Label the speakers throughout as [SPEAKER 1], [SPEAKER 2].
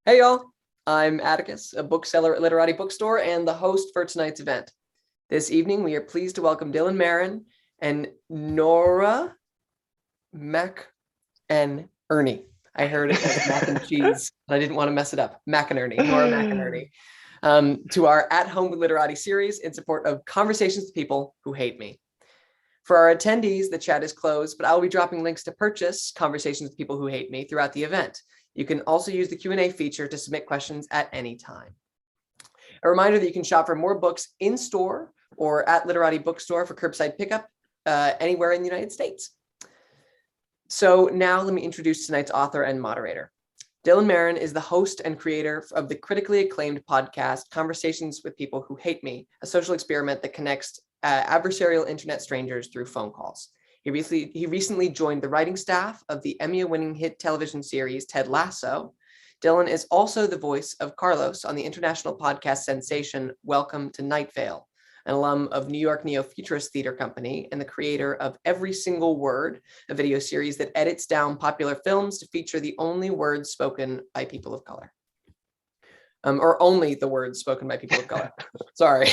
[SPEAKER 1] Hey y'all, I'm Atticus, a bookseller at Literati bookstore and the host for tonight's event. This evening, we are pleased to welcome Dylan Marron and Nora McInerny. I heard it as mac and cheese, but I didn't want to mess it up. McInerny, Nora McInerny, to our At Home with Literati series in support of Conversations with People Who Hate Me. For our attendees, the chat is closed, but I'll be dropping links to purchase Conversations with People Who Hate Me throughout the event. You can also use the Q&A feature to submit questions at any time. A reminder that you can shop for more books in store or at Literati Bookstore for curbside pickup anywhere in the United States. So now let me introduce tonight's author and moderator. Dylan Marron is the host and creator of the critically acclaimed podcast, Conversations with People Who Hate Me, a social experiment that connects adversarial internet strangers through phone calls. He recently joined the writing staff of the Emmy-winning hit television series Ted Lasso. Dylan is also the voice of Carlos on the international podcast sensation Welcome to Night Vale, an alum of New York Neo-Futurist Theater Company and the creator of Every Single Word, a video series that edits down popular films to feature the only words spoken by people of color. Or only the words spoken by people of color. Sorry.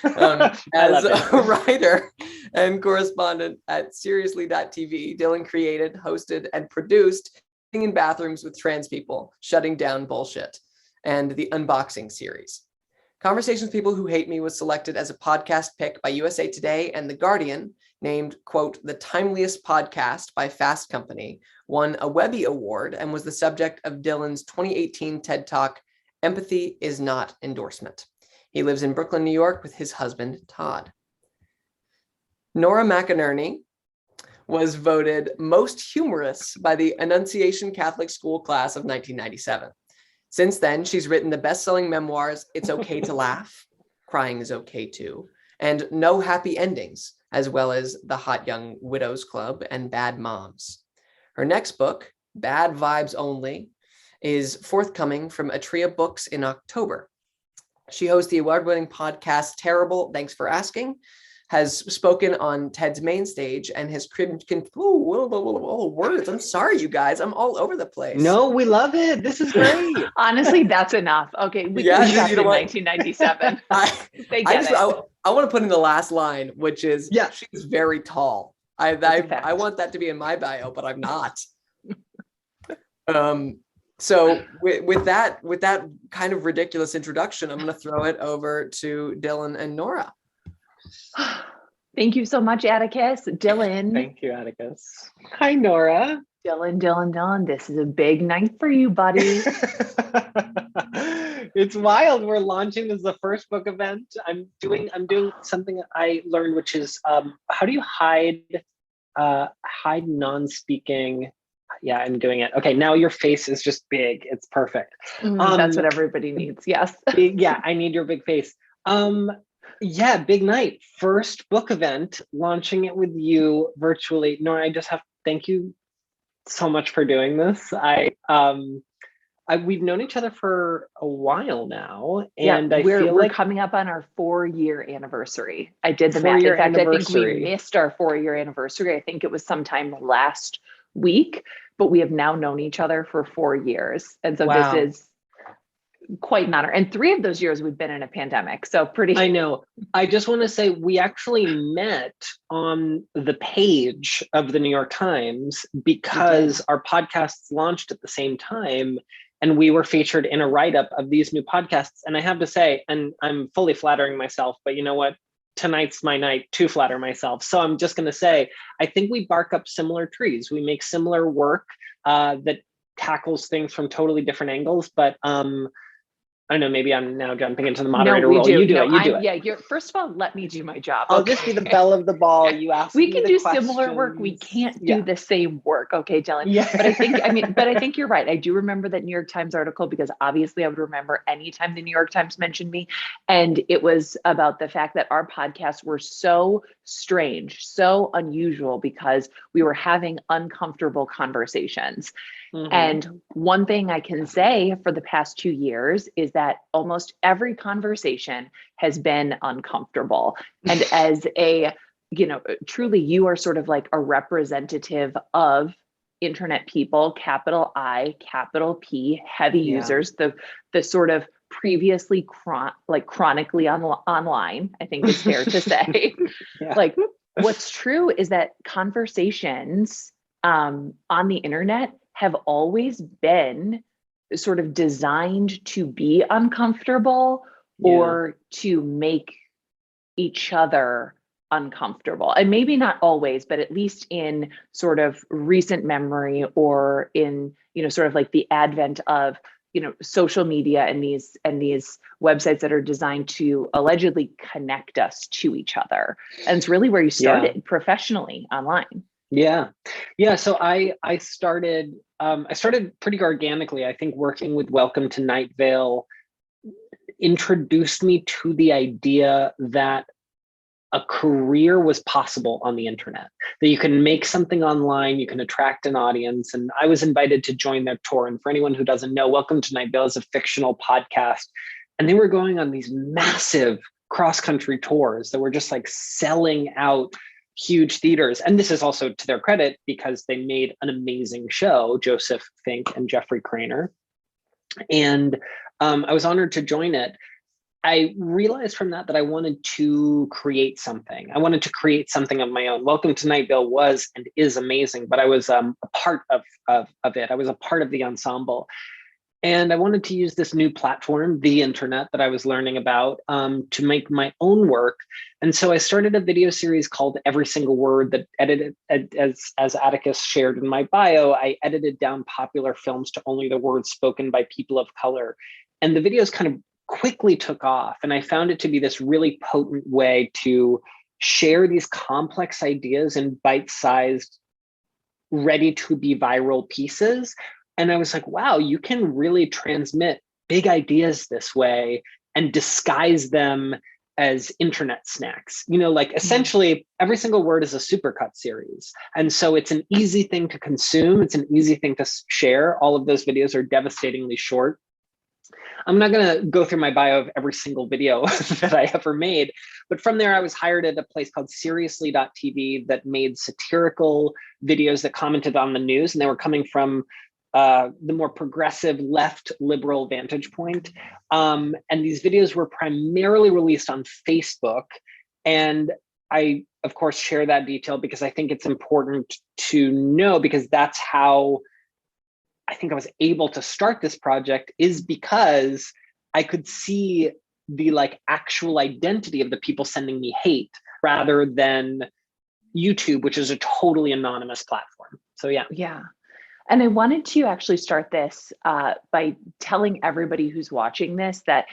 [SPEAKER 1] As a writer and correspondent at Seriously.tv, Dylan created, hosted, and produced Sitting in Bathrooms with Trans People, Shutting Down Bullshit, and the Unboxing series. Conversations with People Who Hate Me was selected as a podcast pick by USA Today and The Guardian, named, quote, the timeliest podcast by Fast Company, won a Webby Award, and was the subject of Dylan's 2018 TED Talk, Empathy is Not Endorsement. He lives in Brooklyn, New York with his husband, Todd. Nora McInerny was voted most humorous by the Annunciation Catholic School class of 1997. Since then, she's written the best-selling memoirs, It's Okay to Laugh, Crying is Okay Too, and No Happy Endings, as well as The Hot Young Widows Club and Bad Moms. Her next book, Bad Vibes Only, is forthcoming from Atria Books in October. She hosts the award-winning podcast Terrible, Thanks for Asking, has spoken on TED's main stage, and has words. I'm sorry, you guys. I'm all over the place.
[SPEAKER 2] No, we love it. This is great.
[SPEAKER 3] Honestly, that's enough. Okay, we can stop in 1997. I
[SPEAKER 1] want to put in the last line, which is, she's very tall. I want that to be in my bio, but I'm not. So with that kind of ridiculous introduction, I'm going to throw it over to Dylan and Nora.
[SPEAKER 3] Thank you so much, Atticus. Dylan.
[SPEAKER 2] Thank you, Atticus. Hi, Nora.
[SPEAKER 3] Dylan. This is a big night for you, buddy.
[SPEAKER 2] It's wild. We're launching this is the first book event. I'm doing something I learned, which is how do you hide non-speaking. Yeah, I'm doing it. Okay, now your face is just big. It's perfect.
[SPEAKER 3] That's what everybody needs. Yes.
[SPEAKER 2] Yeah, I need your big face. Yeah, big night. First book event, launching it with you virtually. Nora, I just have to thank you so much for doing this. We've known each other for a while now, and
[SPEAKER 3] we're coming up on our 4-year anniversary. I did the math. In fact, I think we missed our 4-year anniversary. I think it was sometime last week, but we have now known each other for 4 years. And so This is quite an honor. And 3 of those years we've been in a pandemic. So pretty.
[SPEAKER 2] I know. I just want to say we actually met on the page of the New York Times because our podcasts launched at the same time. And we were featured in a write-up of these new podcasts. And I have to say, and I'm fully flattering myself, but you know what? Tonight's my night to flatter myself. So I'm just going to say, I think we bark up similar trees. We make similar work that tackles things from totally different angles. But I know maybe I'm now jumping into the moderator role. You do it.
[SPEAKER 3] Yeah, first of all, let me do my job.
[SPEAKER 2] I'll just be the belle of the ball. You ask
[SPEAKER 3] me
[SPEAKER 2] the
[SPEAKER 3] can do similar work. We can't do the same work. Okay, Dylan. Yeah. But I think you're right. I do remember that New York Times article because obviously I would remember anytime the New York Times mentioned me. And it was about the fact that our podcasts were so strange, so unusual because we were having uncomfortable conversations. Mm-hmm. And one thing I can say for the past 2 years is that almost every conversation has been uncomfortable. And as truly you are sort of like a representative of internet people, capital I, capital P, heavy users, the sort of previously chronically online, I think is fair to say. Like, what's true is that conversations on the internet have always been sort of designed to be uncomfortable or to make each other uncomfortable. And maybe not always, but at least in sort of recent memory, or in, you know, sort of like the advent of, you know, social media and these websites that are designed to allegedly connect us to each other. And it's really where you started professionally online.
[SPEAKER 2] Yeah. So I started pretty organically. I think working with Welcome to Night Vale introduced me to the idea that a career was possible on the internet, that you can make something online, you can attract an audience. And I was invited to join their tour. And for anyone who doesn't know, Welcome to Night Vale is a fictional podcast. And they were going on these massive cross-country tours that were just like selling out huge theaters. And this is also to their credit because they made an amazing show, Joseph Fink and Jeffrey Craner. And I was honored to join it. I realized from that I wanted to create something. I wanted to create something of my own. Welcome to Night Vale was and is amazing, but I was a part of it. I was a part of the ensemble. And I wanted to use this new platform, the internet, that I was learning about to make my own work. And so I started a video series called Every Single Word that edited, as Atticus shared in my bio, I edited down popular films to only the words spoken by people of color. And the videos kind of quickly took off. And I found it to be this really potent way to share these complex ideas in bite-sized, ready to be viral pieces. And I was like, wow, you can really transmit big ideas this way and disguise them as internet snacks. You know, like essentially Every Single Word is a supercut series. And so it's an easy thing to consume. It's an easy thing to share. All of those videos are devastatingly short. I'm not going to go through my bio of every single video that I ever made, but from there I was hired at a place called seriously.tv that made satirical videos that commented on the news, and they were coming from the more progressive left liberal vantage point. And these videos were primarily released on Facebook. And I, of course, share that detail because I think it's important to know, because that's how I think I was able to start this project, is because I could see the like actual identity of the people sending me hate rather than YouTube, which is a totally anonymous platform. So yeah.
[SPEAKER 3] Yeah. And I wanted to actually start this by telling everybody who's watching this that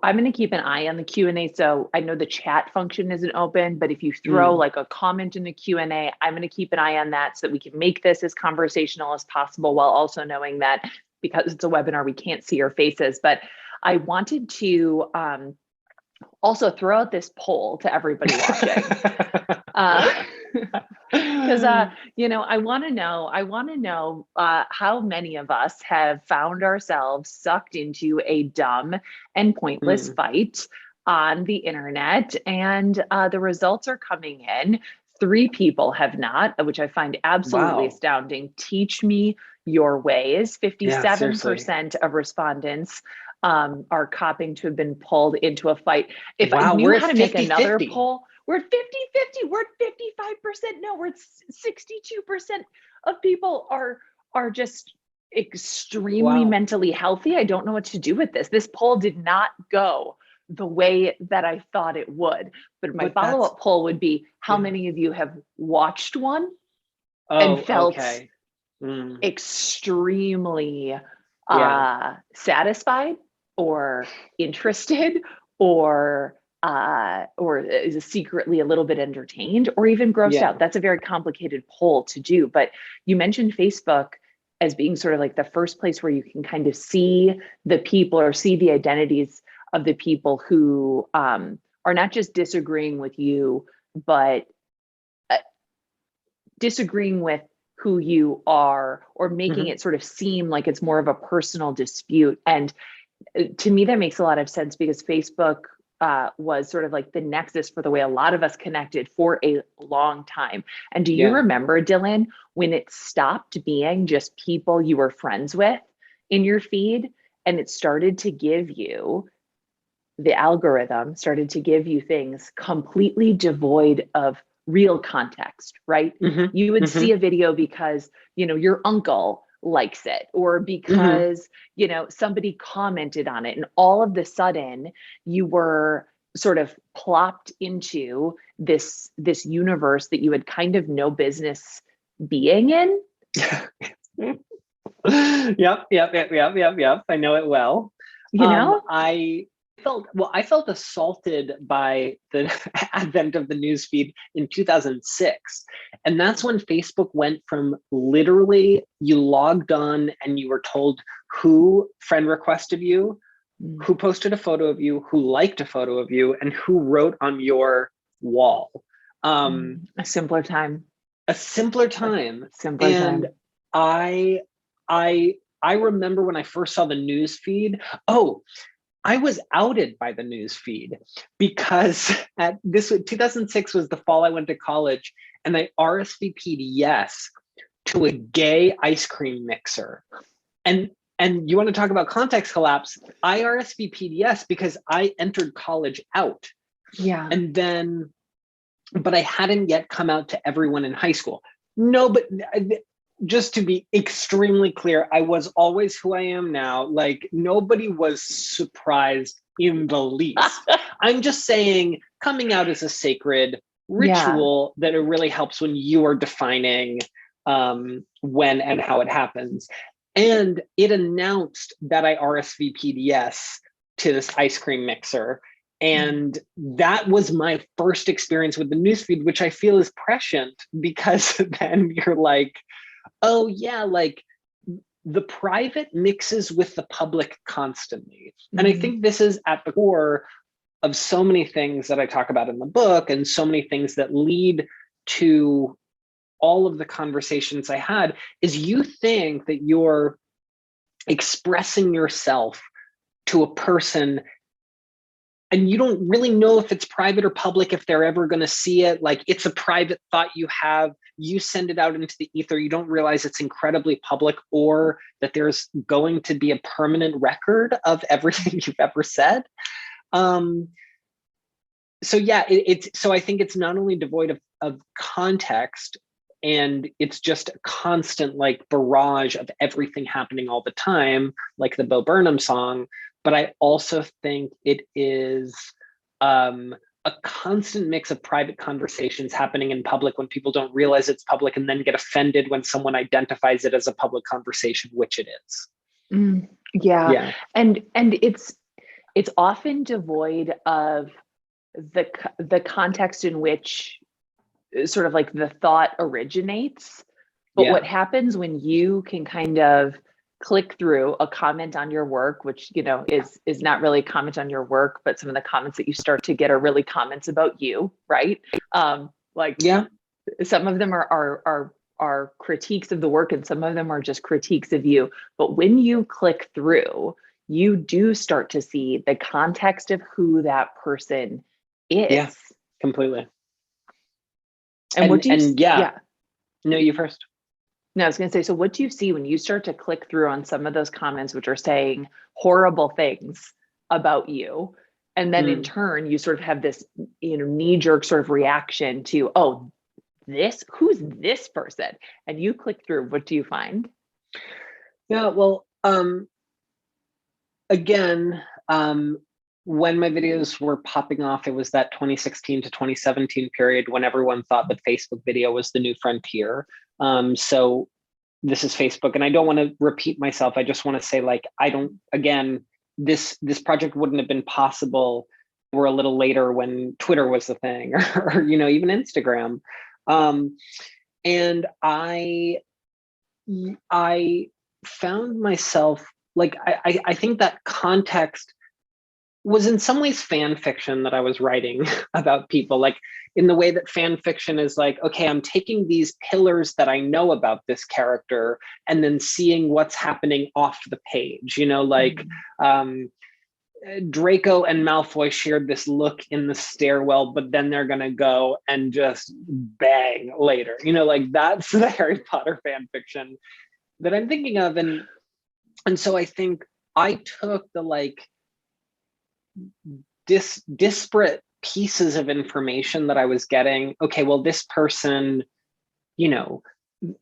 [SPEAKER 3] I'm going to keep an eye on the Q&A. So I know the chat function isn't open, but if you throw like a comment in the Q&A, I'm going to keep an eye on that so that we can make this as conversational as possible, while also knowing that because it's a webinar, we can't see your faces. But I wanted to also throw out this poll to everybody watching. Because you know, I want to know how many of us have found ourselves sucked into a dumb and pointless fight on the internet, and the results are coming in. 3 people have not, which I find absolutely astounding. Teach me your ways. 57% of respondents are copping to have been pulled into a fight. If I knew how to make another poll, we're at 50-50, we're at 55%. No, we're at 62% of people are just extremely mentally healthy. I don't know what to do with this. This poll did not go the way that I thought it would. But my follow-up poll would be, how many of you have watched one and felt extremely satisfied or interested or is secretly a little bit entertained or even grossed out? That's a very complicated poll to do. But you mentioned Facebook as being sort of like the first place where you can kind of see the people or see the identities of the people who are not just disagreeing with you, but disagreeing with who you are, or making it sort of seem like it's more of a personal dispute. And to me, that makes a lot of sense, because Facebook was sort of like the nexus for the way a lot of us connected for a long time. And do you remember, Dylan, when it stopped being just people you were friends with in your feed, and it started to give you, the algorithm started to give you things completely devoid of real context, right? You would see a video because, your uncle likes it, or because, somebody commented on it, and all of the sudden you were sort of plopped into this universe that you had kind of no business being in.
[SPEAKER 2] Yep. I know it well. I felt assaulted by the advent of the newsfeed in 2006. And that's when Facebook went from literally you logged on and you were told who friend requested you, who posted a photo of you, who liked a photo of you, and who wrote on your wall.
[SPEAKER 3] A simpler time.
[SPEAKER 2] And I remember when I first saw the newsfeed, I was outed by the news feed because 2006 was the fall I went to college, and I RSVP'd yes to a gay ice cream mixer. And you want to talk about context collapse? I RSVP'd yes because I entered college out.
[SPEAKER 3] Yeah.
[SPEAKER 2] And then, but I hadn't yet come out to everyone in high school. No, but just to be extremely clear, I was always who I am now. Like, nobody was surprised in the least. I'm just saying coming out is a sacred ritual that it really helps when you are defining when and how it happens. And it announced that I RSVP'd yes to this ice cream mixer. And that was my first experience with the newsfeed, which I feel is prescient, because then you're like, oh yeah, like the private mixes with the public constantly. And I think this is at the core of so many things that I talk about in the book, and so many things that lead to all of the conversations I had, is you think that you're expressing yourself to a person and you don't really know if it's private or public, if they're ever going to see it. Like, it's a private thought you have, you send it out into the ether, you don't realize it's incredibly public, or that there's going to be a permanent record of everything you've ever said. So yeah, so I think it's not only devoid of context, and it's just a constant like barrage of everything happening all the time, like the Bo Burnham song, but I also think it is a constant mix of private conversations happening in public when people don't realize it's public, and then get offended when someone identifies it as a public conversation, which it is.
[SPEAKER 3] Yeah. And it's often devoid of the context in which sort of like the thought originates. But what happens when you can kind of click through a comment on your work, which, is not really a comment on your work, but some of the comments that you start to get are really comments about you, right? Some of them are critiques of the work, and some of them are just critiques of you. But when you click through, you do start to see the context of who that person is.
[SPEAKER 2] Yeah, completely.
[SPEAKER 3] And what do you?
[SPEAKER 2] No, you first.
[SPEAKER 3] No, I was going to say, so what do you see when you start to click through on some of those comments, which are saying horrible things about you? And then in turn, you sort of have this, knee-jerk sort of reaction to, who's this person? And you click through, what do you find?
[SPEAKER 2] Yeah, well, again, when my videos were popping off, it was that 2016 to 2017 period when everyone thought that Facebook video was the new frontier. So this is Facebook, and I don't want to repeat myself. I just want to say, like, this project wouldn't have been possible or a little later when Twitter was the thing, or even Instagram. And I found myself, like, I think that context was in some ways fan fiction that I was writing about people, like in the way that fan fiction is like, okay, I'm taking these pillars that I know about this character and then seeing what's happening off the page, Draco and Malfoy shared this look in the stairwell, but then they're gonna go and just bang later. You know, like that's the Harry Potter fan fiction that I'm thinking of. And so I think I took the like disparate pieces of information that I was getting. Okay, well, this person, you know,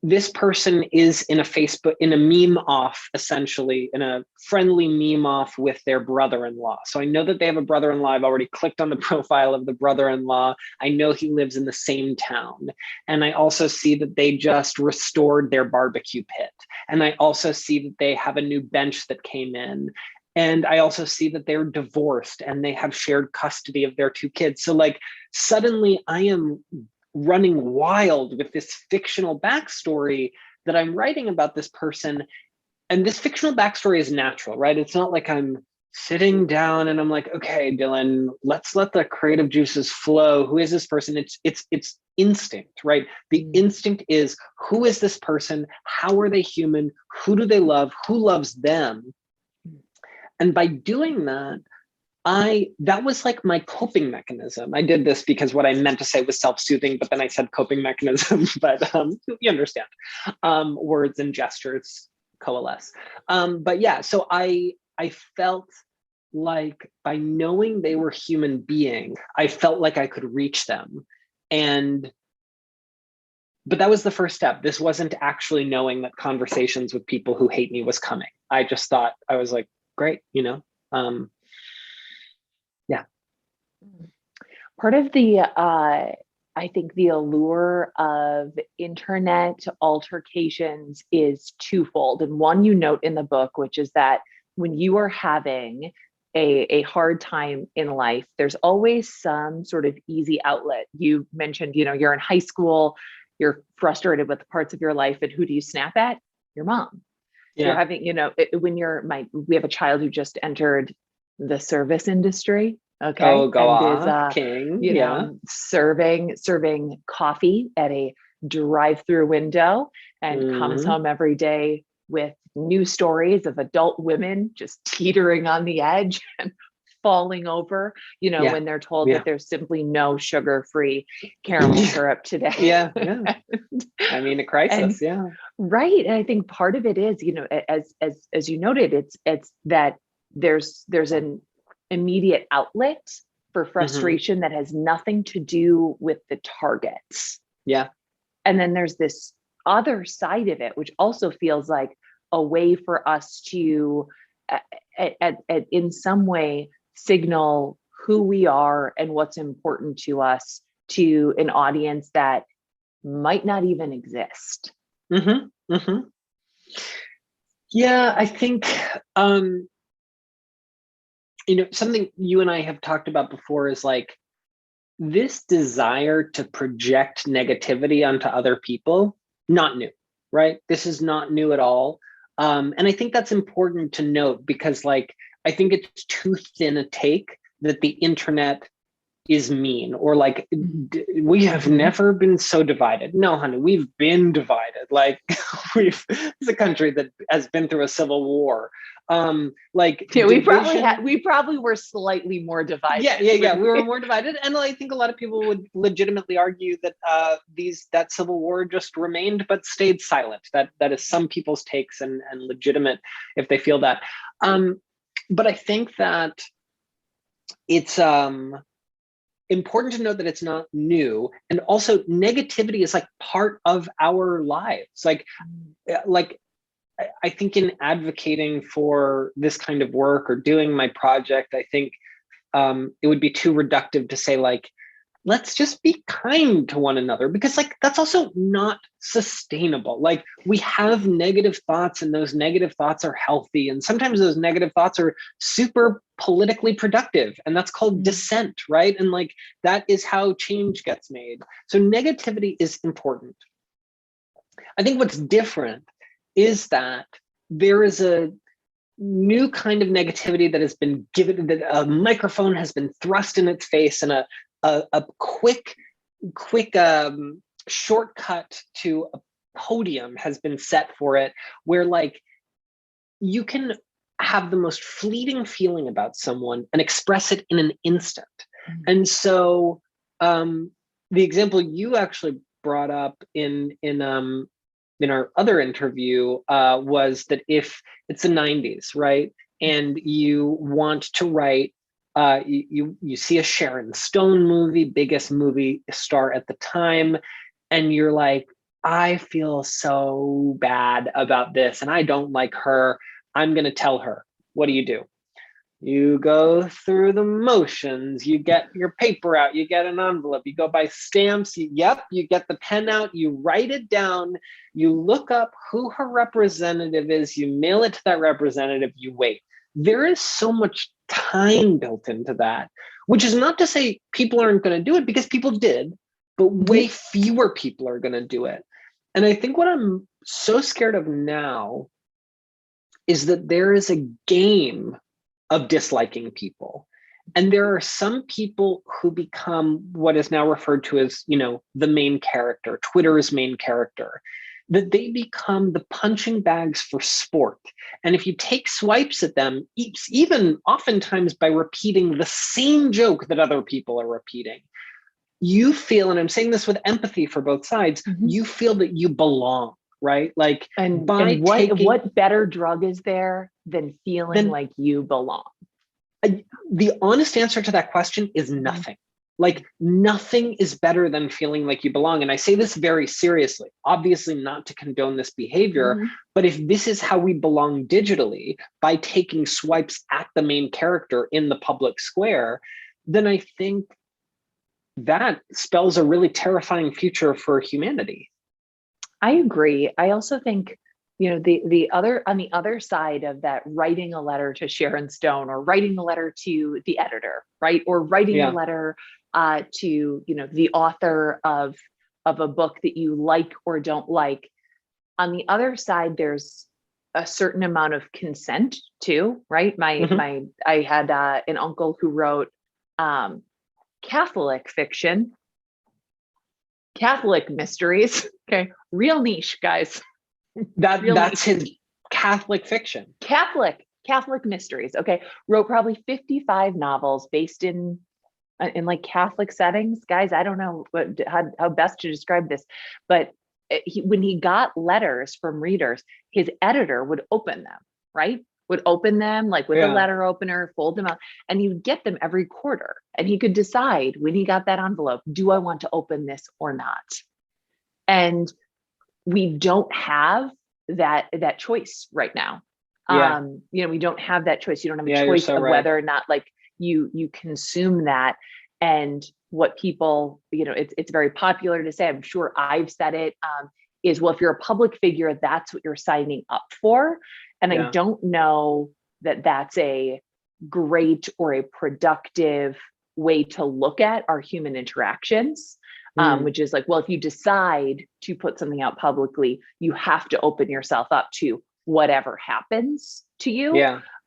[SPEAKER 2] this person is in a meme off, essentially, in a friendly meme off with their brother-in-law. So I know that they have a brother-in-law. I've already clicked on the profile of the brother-in-law. I know he lives in the same town. And I also see that they just restored their barbecue pit. And I also see that they have a new bench that came in. And I also see that they're divorced and they have shared custody of their 2 kids. So like suddenly I am running wild with this fictional backstory that I'm writing about this person. And this fictional backstory is natural, right? It's not like I'm sitting down and I'm like, okay, Dylan, let's let the creative juices flow. Who is this person? It's instinct, right? The instinct is, who is this person? How are they human? Who do they love? Who loves them? And by doing that, that was like my coping mechanism. I did this because what I meant to say was self-soothing, but then I said coping mechanism, but you understand, words and gestures coalesce. But yeah, so I felt like by knowing they were human being, I felt like I could reach them. But that was the first step. This wasn't actually knowing that conversations with people who hate me was coming. I just thought, I was like, great, you know? Yeah.
[SPEAKER 3] Part of the, I think the allure of internet altercations is twofold. And one you note in the book, which is that when you are having a hard time in life, there's always some sort of easy outlet. You mentioned, you know, you're in high school, you're frustrated with the parts of your life, and who do you snap at? Your mom.
[SPEAKER 2] Yeah.
[SPEAKER 3] You're having, you know, we have a child who just entered the service industry. Okay.
[SPEAKER 2] Oh, go
[SPEAKER 3] and
[SPEAKER 2] off, King.
[SPEAKER 3] You know, serving coffee at a drive-through window, and comes home every day with news stories of adult women just teetering on the edge and falling over, you know, when they're told that there's simply no sugar-free caramel syrup today.
[SPEAKER 2] Yeah. I mean, a crisis.
[SPEAKER 3] Right. And I think part of it is, you know, as you noted, it's that there's an immediate outlet for frustration that has nothing to do with the targets.
[SPEAKER 2] Yeah.
[SPEAKER 3] And then there's this other side of it, which also feels like a way for us to, in some way, signal who we are and what's important to us to an audience that might not even exist.
[SPEAKER 2] Yeah, I think, you know, something you and I have talked about before is like this desire to project negativity onto other people, not new, right? This is not new at all. And I think that's important to note because like, I think it's too thin a take that the internet is mean, or like we have never been so divided. No, honey, we've been divided. Like it's a country that has been through a civil war. Like
[SPEAKER 3] we probably were slightly more divided.
[SPEAKER 2] Yeah. We were more divided, and I think a lot of people would legitimately argue that that civil war just remained but stayed silent. That is some people's takes and legitimate if they feel that. But I think that it's important to note that it's not new, and also negativity is like part of our lives. Like I think in advocating for this kind of work or doing my project, I think it would be too reductive to say like, let's just be kind to one another, because like that's also not sustainable. Like we have negative thoughts, and those negative thoughts are healthy, and sometimes those negative thoughts are super politically productive, and that's called dissent, right? And like that is how change gets made. So negativity is important. I think what's different is that there is a new kind of negativity that has been given, that a microphone has been thrust in its face, and a quick shortcut to a podium has been set for it, where like you can have the most fleeting feeling about someone and express it in an instant. And so the example you actually brought up in our other interview was that if it's the 90s, right, and you want to write, you see a Sharon Stone movie, biggest movie star at the time, and you're like, I feel so bad about this and I don't like her. I'm going to tell her. What do? You go through the motions, you get your paper out, you get an envelope, you go buy stamps, you get the pen out, you write it down, you look up who her representative is, you mail it to that representative, you wait. There is so much time built into that, which is not to say people aren't going to do it, because people did, but way fewer people are going to do it. And I think what I'm so scared of now is that there is a game of disliking people. And there are some people who become what is now referred to as, the main character, Twitter's main character, that they become the punching bags for sport. And if you take swipes at them, even oftentimes by repeating the same joke that other people are repeating, you feel, and I'm saying this with empathy for both sides, you feel that you belong. Right? Like,
[SPEAKER 3] and what better drug is there than feeling like you belong?
[SPEAKER 2] The honest answer to that question is nothing. Like, nothing is better than feeling like you belong. And I say this very seriously, obviously not to condone this behavior, but if this is how we belong digitally, by taking swipes at the main character in the public square, then I think that spells a really terrifying future for humanity.
[SPEAKER 3] I agree. I also think, the other side of that, writing a letter to Sharon Stone, or writing a letter to the editor, right? Or writing a letter to, the author of a book that you like or don't like. On the other side, there's a certain amount of consent too, right? I had an uncle who wrote Catholic fiction, Catholic mysteries. Okay. Real niche, guys.
[SPEAKER 2] That's his Catholic fiction.
[SPEAKER 3] Catholic mysteries. Okay. Wrote probably 55 novels based in like Catholic settings. Guys, I don't know how best to describe this, but when he got letters from readers, his editor would open them, right? Would open them like with a letter opener, fold them out, and he would get them every quarter. And he could decide when he got that envelope, do I want to open this or not? And we don't have that choice right now. We don't have that choice. You don't have a choice of whether or not like you consume that. And what people, it's very popular to say, I'm sure I've said it, is, well, if you're a public figure, that's what you're signing up for. And I don't know that that's a great or a productive way to look at our human interactions, which is like, well, if you decide to put something out publicly, you have to open yourself up to whatever happens to you.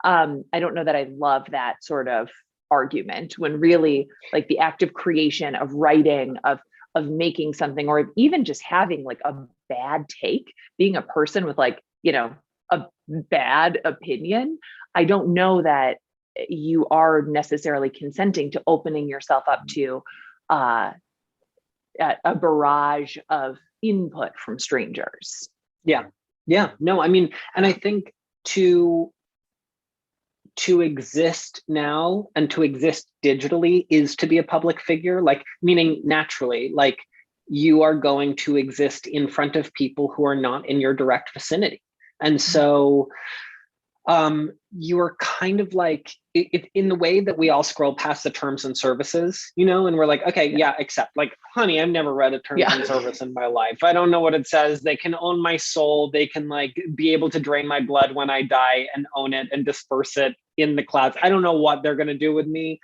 [SPEAKER 3] I don't know that I love that sort of argument, when really like the act of creation, of writing, of making something, or even just having like a bad take, being a person with like, a bad opinion, I don't know that you are necessarily consenting to opening yourself up to a barrage of input from strangers.
[SPEAKER 2] No, I mean, and I think to exist now and to exist digitally is to be a public figure, like, meaning naturally, like, you are going to exist in front of people who are not in your direct vicinity. And so you are kind of like, in the way that we all scroll past the terms and services, and we're like, okay, accept. Like, honey, I've never read a terms and service in my life. I don't know what it says. They can own my soul. They can like be able to drain my blood when I die and own it and disperse it in the clouds. I don't know what they're going to do with me,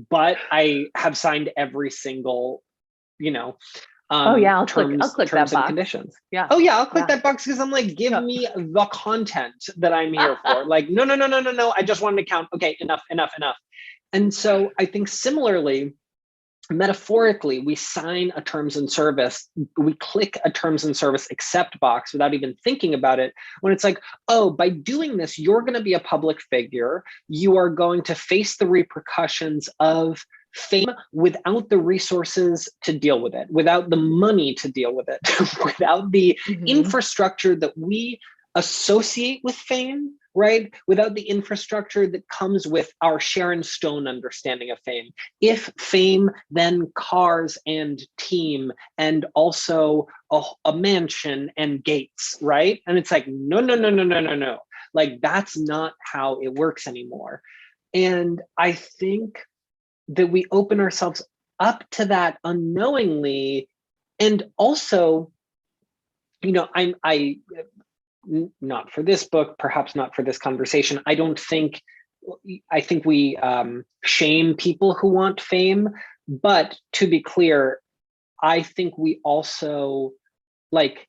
[SPEAKER 2] but I have signed every single,
[SPEAKER 3] I'll click
[SPEAKER 2] terms
[SPEAKER 3] that
[SPEAKER 2] and
[SPEAKER 3] box.
[SPEAKER 2] Conditions.
[SPEAKER 3] I'll
[SPEAKER 2] click that box, because I'm like, give me the content that I'm here for. Like, no. I just want an account. Okay, enough. And so I think similarly, metaphorically, we sign a terms and service, we click a terms and service accept box without even thinking about it, when it's like, oh, by doing this, you're going to be a public figure. You are going to face the repercussions of fame without the resources to deal with it, without the money to deal with it, without the infrastructure that we associate with fame, right? Without the infrastructure that comes with our Sharon Stone understanding of fame. If fame, then cars and team, and also a mansion and gates, right? And it's like, no, no, no, no, no, no, no. Like, that's not how it works anymore. And I think that we open ourselves up to that unknowingly. And also, you know, I not for this book, perhaps not for this conversation, I think we shame people who want fame, but to be clear, I think we also, like,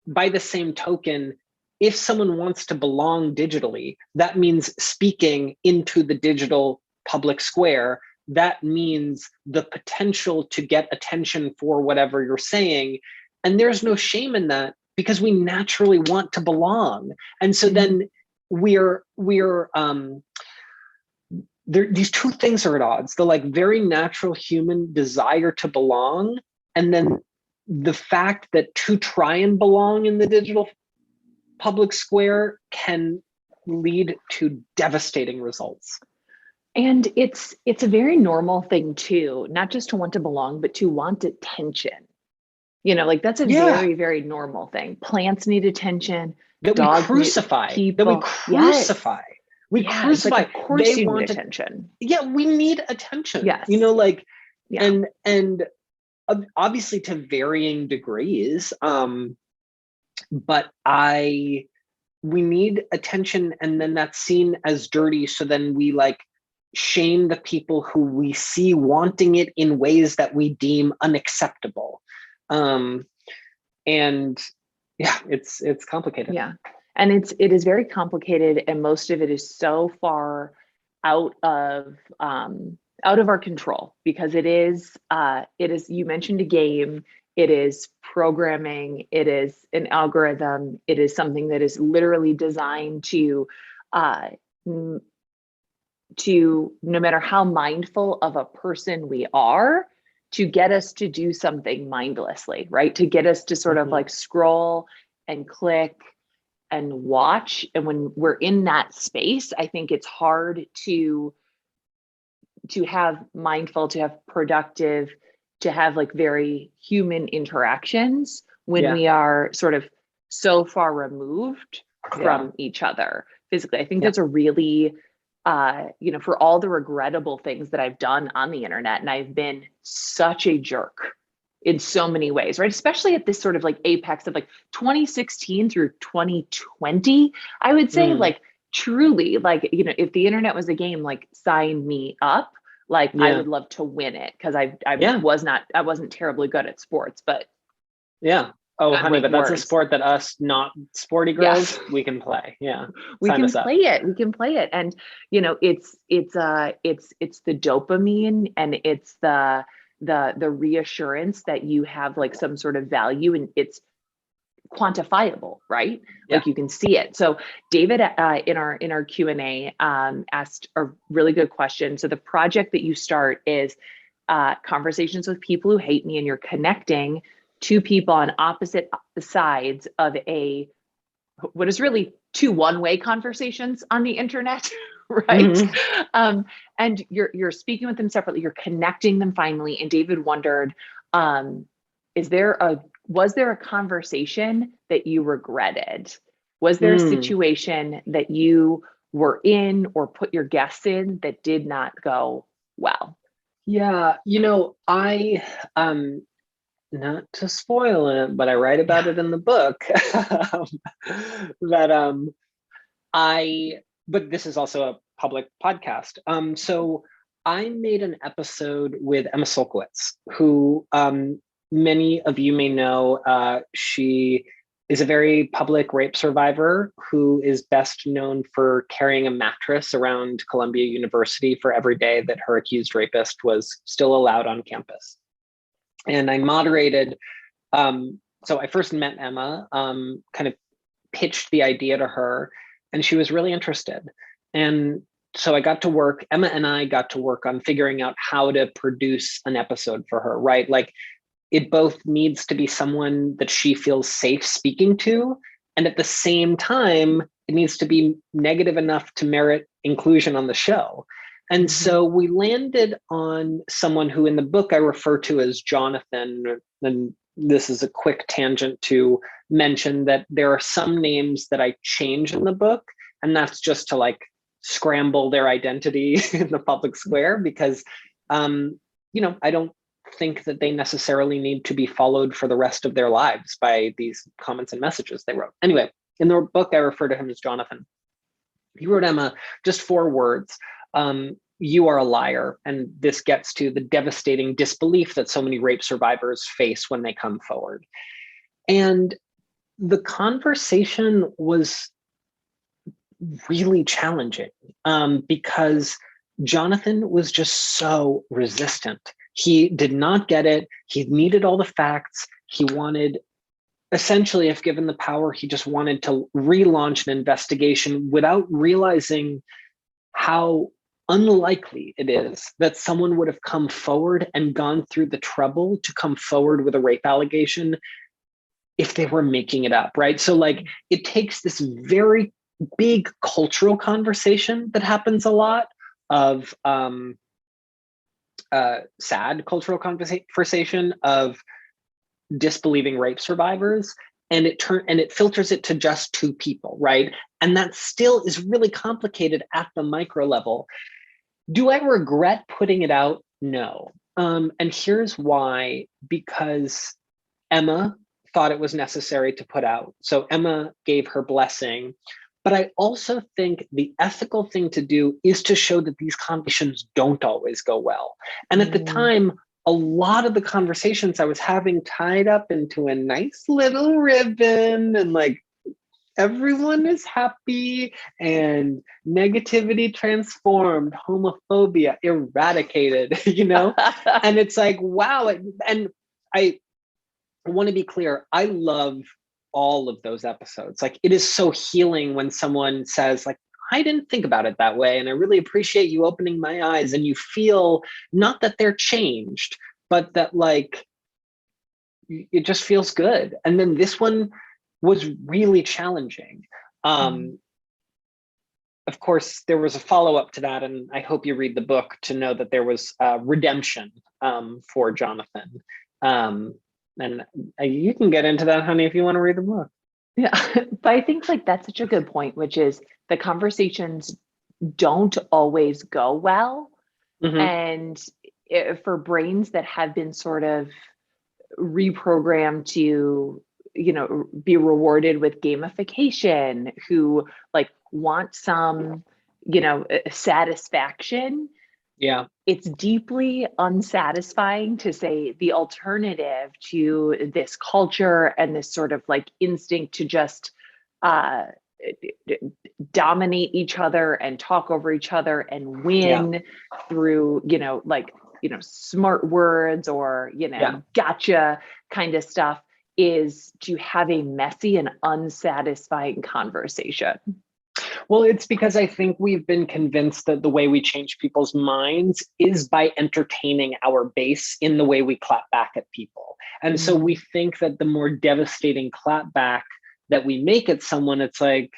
[SPEAKER 2] by the same token, if someone wants to belong digitally, that means speaking into the digital public square. That means the potential to get attention for whatever you're saying. And there's no shame in that, because we naturally want to belong. And so then these two things are at odds. The like very natural human desire to belong, and then the fact that to try and belong in the digital public square can lead to devastating results.
[SPEAKER 3] And it's a very normal thing too, not just to want to belong, but to want attention. You know, like that's a very, very normal thing. Plants need attention.
[SPEAKER 2] That we crucify.
[SPEAKER 3] People.
[SPEAKER 2] That we crucify.
[SPEAKER 3] Yes.
[SPEAKER 2] We crucify.
[SPEAKER 3] Like, of course you need attention.
[SPEAKER 2] Yeah, we need attention.
[SPEAKER 3] Yes.
[SPEAKER 2] You know, like, and obviously to varying degrees. But we need attention, and then that's seen as dirty. So then we like shame the people who we see wanting it in ways that we deem unacceptable. And yeah, it's complicated.
[SPEAKER 3] Yeah. And it is very complicated, and most of it is so far out of our control, because it is, you mentioned a game, it is programming, it is an algorithm, it is something that is literally designed to no matter how mindful of a person we are, to get us to do something mindlessly, right? To get us to sort of like scroll and click and watch. And when we're in that space, I think it's hard to have mindful, to have productive, to have like very human interactions when we are sort of so far removed from each other physically. I think that's a really, for all the regrettable things that I've done on the internet, and I've been such a jerk in so many ways, right? Especially at this sort of like apex of like 2016 through 2020, I would say like truly, like, you know, if the internet was a game, like sign me up. Like I would love to win it, because I wasn't terribly good at sports, but
[SPEAKER 2] oh honey, but that's a sport that us not sporty girls we can play.
[SPEAKER 3] We can play it. And you know, it's the dopamine, and it's the reassurance that you have like some sort of value, and it's quantifiable, right? Like you can see it. So David in our Q&A asked a really good question. So the project that you start is conversations with people who hate me, and you're connecting two people on opposite sides of what is really two one-way conversations on the internet, right? And you're speaking with them separately, you're connecting them finally. And David wondered, was there a conversation that you regretted? Was there a situation that you were in or put your guests in that did not go well?
[SPEAKER 2] Yeah, you know, I not to spoil it, but I write about it in the book. But this is also a public podcast. So I made an episode with Emma Solkowitz, who many of you may know. She is a very public rape survivor who is best known for carrying a mattress around Columbia University for every day that her accused rapist was still allowed on campus. And I moderated, so I first met Emma, kind of pitched the idea to her, and she was really interested. And so I got to work, Emma and I got to work on figuring out how to produce an episode for her, right? Like, it both needs to be someone that she feels safe speaking to, and at the same time, it needs to be negative enough to merit inclusion on the show. And so we landed on someone who in the book I refer to as Jonathan. And this is a quick tangent to mention that there are some names that I change in the book, and that's just to like scramble their identity in the public square, because I don't think that they necessarily need to be followed for the rest of their lives by these comments and messages they wrote. Anyway, in the book, I refer to him as Jonathan. He wrote Emma just 4 words. You are a liar. And this gets to the devastating disbelief that so many rape survivors face when they come forward. And the conversation was really challenging because Jonathan was just so resistant. He did not get it. He needed all the facts. He wanted, essentially, if given the power, he just wanted to relaunch an investigation without realizing how unlikely it is that someone would have come forward and gone through the trouble to come forward with a rape allegation if they were making it up, right? So like, it takes this very big cultural conversation that happens a lot of sad cultural conversation of disbelieving rape survivors, and it filters it to just 2 people, right? And that still is really complicated at the micro level. Do I regret putting it out? No. And here's why: because Emma thought it was necessary to put out. So Emma gave her blessing. But I also think the ethical thing to do is to show that these conversations don't always go well. And at the time, a lot of the conversations I was having tied up into a nice little ribbon, and like, everyone is happy and negativity transformed, homophobia eradicated, And it's like, wow. And I want to be clear, I love all of those episodes. Like, it is so healing when someone says like, I didn't think about it that way, and I really appreciate you opening my eyes. And you feel not that they're changed, but that like, it just feels good. And then this one was really challenging. Of course, there was a follow-up to that, and I hope you read the book to know that there was redemption for Jonathan. And you can get into that, honey, if you want to read the book.
[SPEAKER 3] Yeah, but I think like that's such a good point, which is the conversations don't always go well. And for brains that have been sort of reprogrammed to, be rewarded with gamification, who like want some, satisfaction.
[SPEAKER 2] Yeah.
[SPEAKER 3] It's deeply unsatisfying to say the alternative to this culture and this sort of like instinct to just dominate each other and talk over each other and win through, smart words or, gotcha kind of stuff, is to have a messy and unsatisfying conversation.
[SPEAKER 2] Well, it's because I think we've been convinced that the way we change people's minds is by entertaining our base in the way we clap back at people. And so we think that the more devastating clap back that we make at someone, it's like,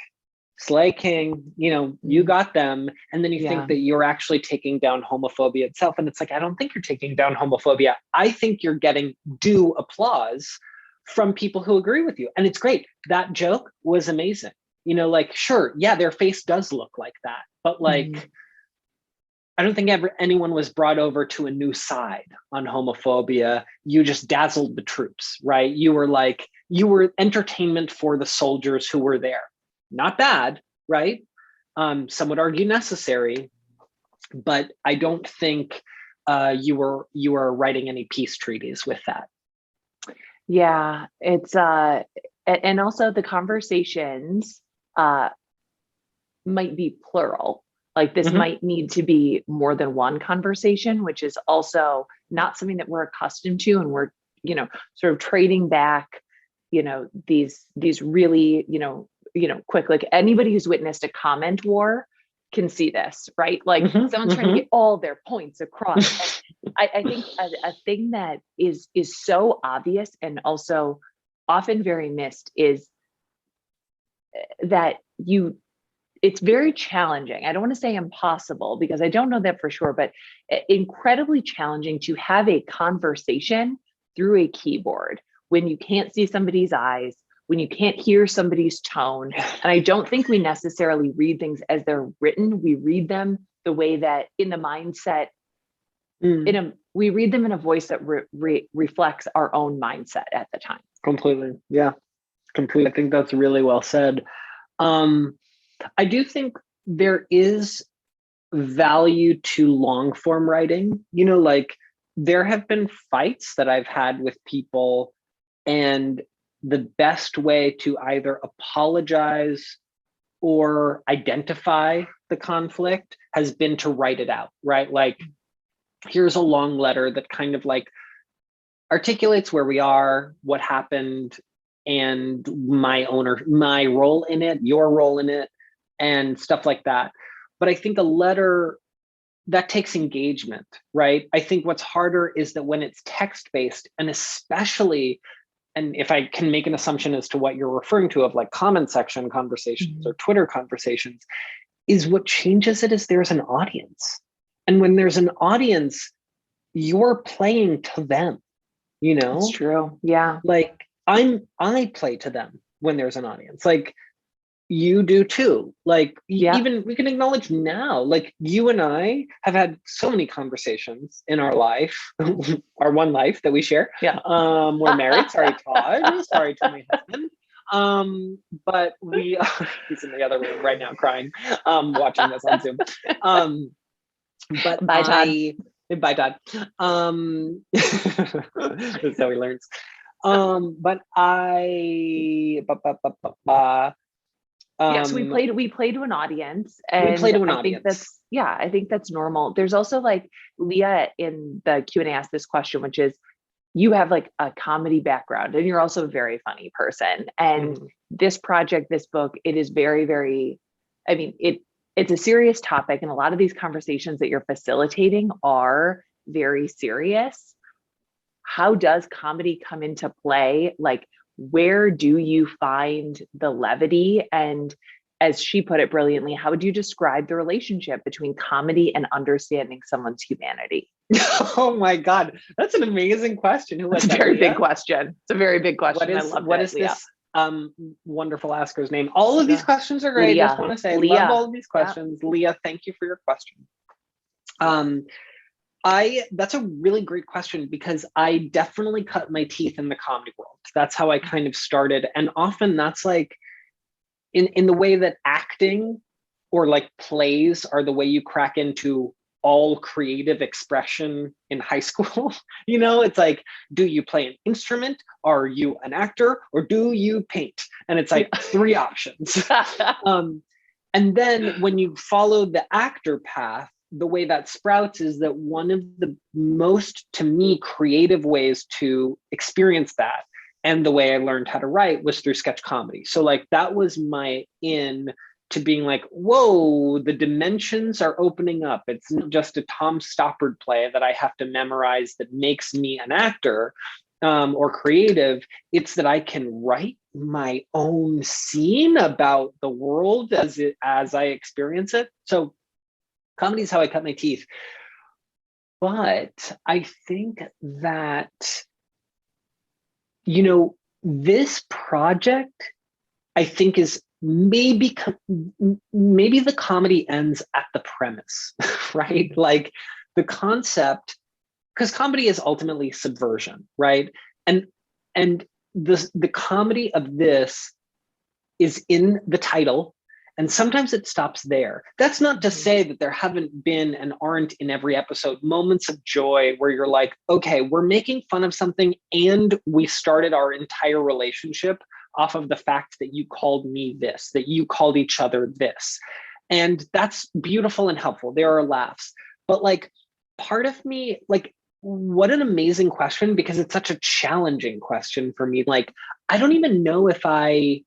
[SPEAKER 2] Slay King, you got them. And then you think that you're actually taking down homophobia itself. And it's like, I don't think you're taking down homophobia. I think you're getting due applause from people who agree with you. And it's great. That joke was amazing. Sure, yeah, their face does look like that, but like, I don't think anyone was brought over to a new side on homophobia. You just dazzled the troops, right? You were entertainment for the soldiers who were there. Not bad, right? Some would argue necessary, but I don't think you were writing any peace treaties with that.
[SPEAKER 3] Yeah, it's And also the conversations might be plural. Like this might need to be more than one conversation, which is also not something that we're accustomed to. And we're, sort of trading back, these really, quick, like anybody who's witnessed a comment war can see this, right? Like someone's trying to get all their points across. I think a thing that is so obvious and also often very missed is that it's very challenging. I don't want to say impossible because I don't know that for sure, but incredibly challenging to have a conversation through a keyboard when you can't see somebody's eyes, when you can't hear somebody's tone. And I don't think we necessarily read things as they're written. We read them the way that in the mindset, we read them in a voice that reflects our own mindset at the time.
[SPEAKER 2] Completely. Yeah, completely. I think that's really well said. I do think there is value to long form writing. Like there have been fights that I've had with people, and the best way to either apologize or identify the conflict has been to write it out, right? Like, here's a long letter that kind of like articulates where we are, what happened, and my role in it, your role in it, and stuff like that. But I think a letter that takes engagement, right? I think what's harder is that when it's text-based, and especially, and if I can make an assumption as to what you're referring to of like comment section conversations or Twitter conversations, is what changes it is there's an audience. And when there's an audience, you're playing to them,
[SPEAKER 3] That's true. Yeah.
[SPEAKER 2] Like I play to them when there's an audience. Like you do too. Like even we can acknowledge now, like you and I have had so many conversations in our life, our one life that we share.
[SPEAKER 3] Yeah.
[SPEAKER 2] We're married. Sorry, Todd. Sorry to my husband. But we he's in the other room right now crying, watching this on Zoom. But
[SPEAKER 3] bye, Todd.
[SPEAKER 2] Bye, Todd. That's how he learns. But
[SPEAKER 3] yes, we play to an audience, and
[SPEAKER 2] we play to an
[SPEAKER 3] audience. I think that's normal. There's also like Leah in the Q&A asked this question, which is, you have like a comedy background and you're also a very funny person. And this project, this book, it is very, very, I mean, it's a serious topic, and a lot of these conversations that you're facilitating are very serious. How does comedy come into play? Like, where do you find the levity? And as she put it brilliantly, how would you describe the relationship between comedy and understanding someone's humanity?
[SPEAKER 2] Oh my God, that's an amazing question.
[SPEAKER 3] It's a very big question. It's a very big question.
[SPEAKER 2] What is this wonderful asker's name? All of these questions are great.
[SPEAKER 3] Leah.
[SPEAKER 2] I just want to say,
[SPEAKER 3] Leah.
[SPEAKER 2] love all of these questions. Yeah. Leah, thank you for your question. That's a really great question, because I definitely cut my teeth in the comedy world. That's how I kind of started. And often that's like in the way that acting or like plays are the way you crack into all creative expression in high school. It's like, do you play an instrument? Are you an actor? Or do you paint? And it's like 3 options. And then when you follow the actor path, the way that sprouts is that one of the most, to me, creative ways to experience that, and the way I learned how to write, was through sketch comedy. So like that was my in to being like, whoa, the dimensions are opening up. It's not just a Tom Stoppard play that I have to memorize that makes me an actor or creative. It's that I can write my own scene about the world as I experience it. So comedy is how I cut my teeth. But I think that, this project, I think, is maybe the comedy ends at the premise, right? Like the concept, because comedy is ultimately subversion, right? And the comedy of this is in the title. And sometimes it stops there. That's not to say that there haven't been and aren't in every episode moments of joy where you're like, okay, we're making fun of something and we started our entire relationship off of the fact that you called me this, that you called each other this. And that's beautiful and helpful. There are laughs. But like, part of me, like, what an amazing question, because it's such a challenging question for me. Like, I don't even know what I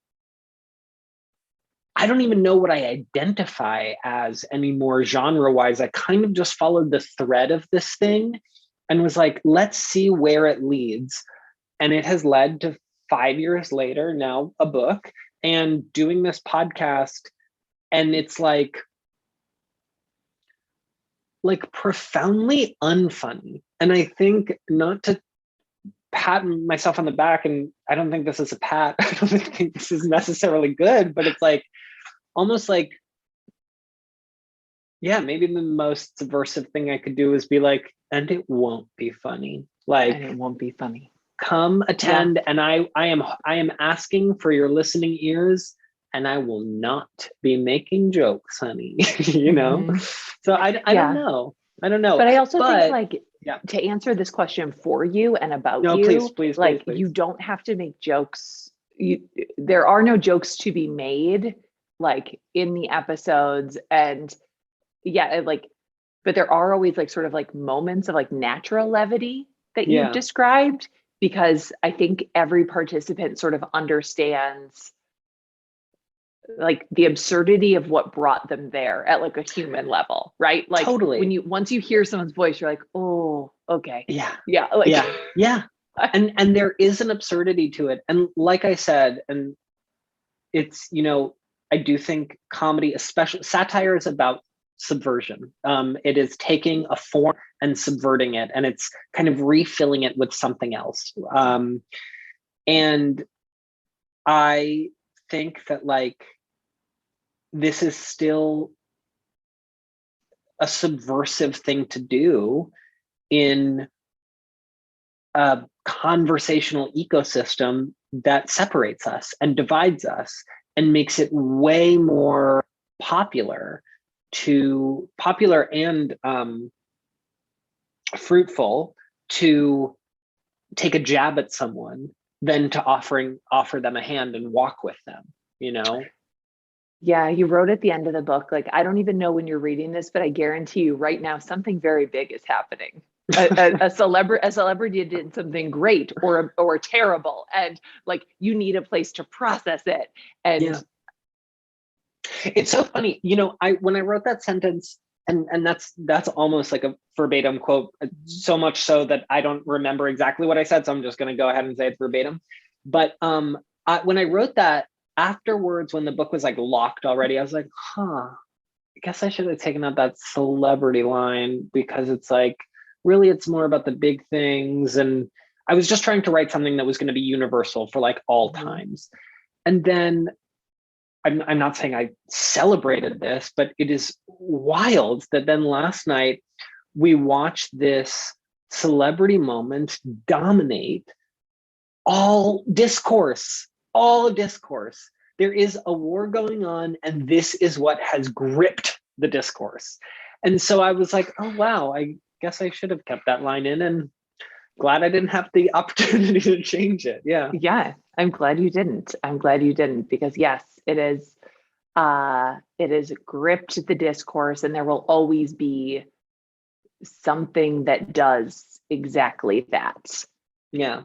[SPEAKER 2] identify as anymore genre-wise. I kind of just followed the thread of this thing and was like, let's see where it leads. And it has led to 5 years later now a book and doing this podcast. And it's like profoundly unfunny. And I think, not to pat myself on the back, and I don't think this is a pat, I don't think this is necessarily good, but it's like almost like, yeah, maybe the most subversive thing I could do is be like, and it won't be funny. Like,
[SPEAKER 3] and it won't be funny.
[SPEAKER 2] Come attend, and I am asking for your listening ears, and I will not be making jokes, honey. You know? So I don't know. I don't know.
[SPEAKER 3] But I also think, like, to answer this question for you and about you,
[SPEAKER 2] please,
[SPEAKER 3] like,
[SPEAKER 2] please.
[SPEAKER 3] you don't have to make jokes. There are no jokes to be made, like, in the episodes. And but there are always like sort of like moments of like natural levity that you've described, because I think every participant sort of understands like the absurdity of what brought them there at like a human level, right? Like, totally. Once you hear someone's voice, you're like, oh, okay.
[SPEAKER 2] Yeah. And there is an absurdity to it. And like I said, and it's, I do think comedy, especially satire, is about subversion. It is taking a form and subverting it, and it's kind of refilling it with something else. And I think that, like, this is still a subversive thing to do in a conversational ecosystem that separates us and divides us and makes it way more popular and fruitful to take a jab at someone than to offer them a hand and walk with them,
[SPEAKER 3] Yeah, you wrote at the end of the book, like, I don't even know when you're reading this, but I guarantee you right now something very big is happening. A celebrity did something great or terrible, and like, you need a place to process it. And
[SPEAKER 2] it's so funny, when I wrote that sentence, and that's almost like a verbatim quote, so much so that I don't remember exactly what I said, so I'm just going to go ahead and say it verbatim. But when I wrote that, afterwards, when the book was like locked already, I was like, I guess I should have taken out that celebrity line, because it's like, really, it's more about the big things. And I was just trying to write something that was going to be universal for like all times. And then I'm not saying I celebrated this, but it is wild that then last night we watched this celebrity moment dominate all discourse. There is a war going on, and this is what has gripped the discourse. And so I was like, oh, wow, I guess I should have kept that line in, and glad I didn't have the opportunity to change it. Yeah.
[SPEAKER 3] I'm glad you didn't. Because yes, it is gripped the discourse, and there will always be something that does exactly that.
[SPEAKER 2] Yeah.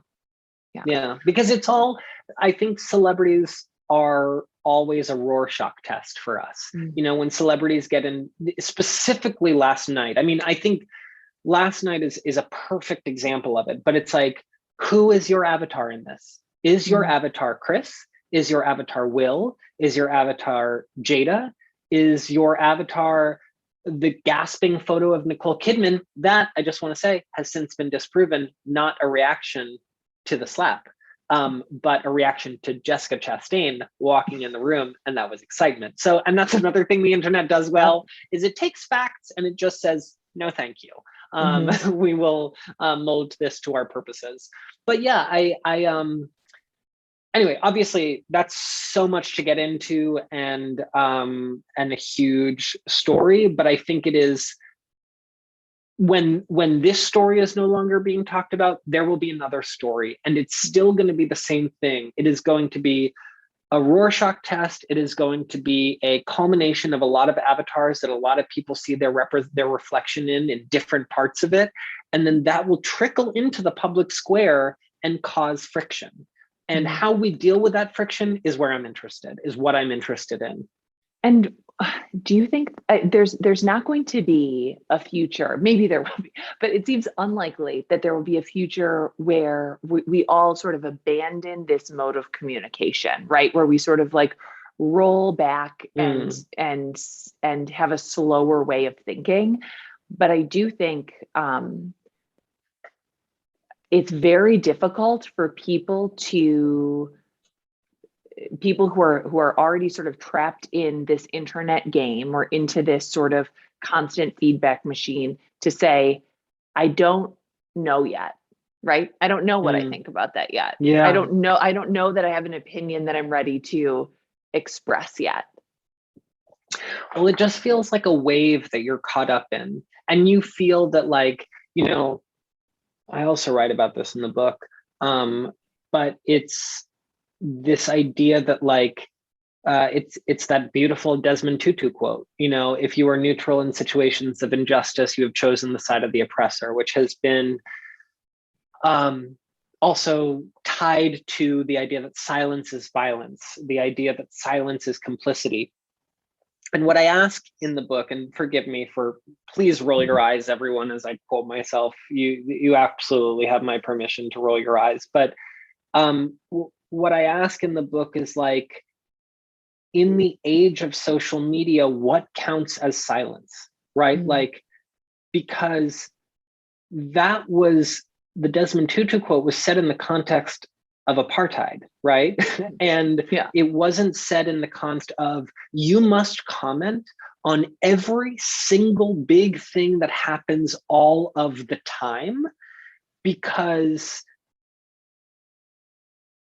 [SPEAKER 2] Because it's all, I think celebrities are always a Rorschach test for us. When celebrities get in, specifically last night, I mean, I think last night is a perfect example of it, but it's like, who is your avatar in this? Is your avatar Chris? Is your avatar Will? Is your avatar Jada? Is your avatar the gasping photo of Nicole Kidman? That, I just want to say, has since been disproven, not a reaction to the slap, but a reaction to Jessica Chastain walking in the room, and that was excitement. So, and that's another thing the internet does well, is it takes facts and it just says, no, thank you. We will mold this to our purposes. But yeah, anyway, obviously that's so much to get into, and a huge story, but I think it is when this story is no longer being talked about, there will be another story, and it's still going to be the same thing. It is going to be a Rorschach test. It is going to be a culmination of a lot of avatars that a lot of people see their reflection in different parts of it. And then that will trickle into the public square and cause friction. And how we deal with that friction is what I'm interested in.
[SPEAKER 3] And do you think there's not going to be a future, maybe there will be, but it seems unlikely that there will be a future where we all sort of abandon this mode of communication, right? Where we sort of like roll back and have a slower way of thinking. But I do think it's very difficult for people who are already sort of trapped in this internet game or into this sort of constant feedback machine to say, I don't know yet, right? I don't know what I think about that yet.
[SPEAKER 2] Yeah.
[SPEAKER 3] I don't know that I have an opinion that I'm ready to express yet.
[SPEAKER 2] Well, it just feels like a wave that you're caught up in, and you feel that, like, I also write about this in the book, but it's this idea that, like, it's that beautiful Desmond Tutu quote, if you are neutral in situations of injustice, you have chosen the side of the oppressor, which has been also tied to the idea that silence is violence, the idea that silence is complicity. And what I ask in the book, and forgive me for, please roll your eyes, everyone, as I quote myself, you absolutely have my permission to roll your eyes. But what I ask in the book is, like, in the age of social media, what counts as silence, right? Like, because that was, the Desmond Tutu quote was said in the context of apartheid, right? And it wasn't said in the context of, you must comment on every single big thing that happens all of the time, because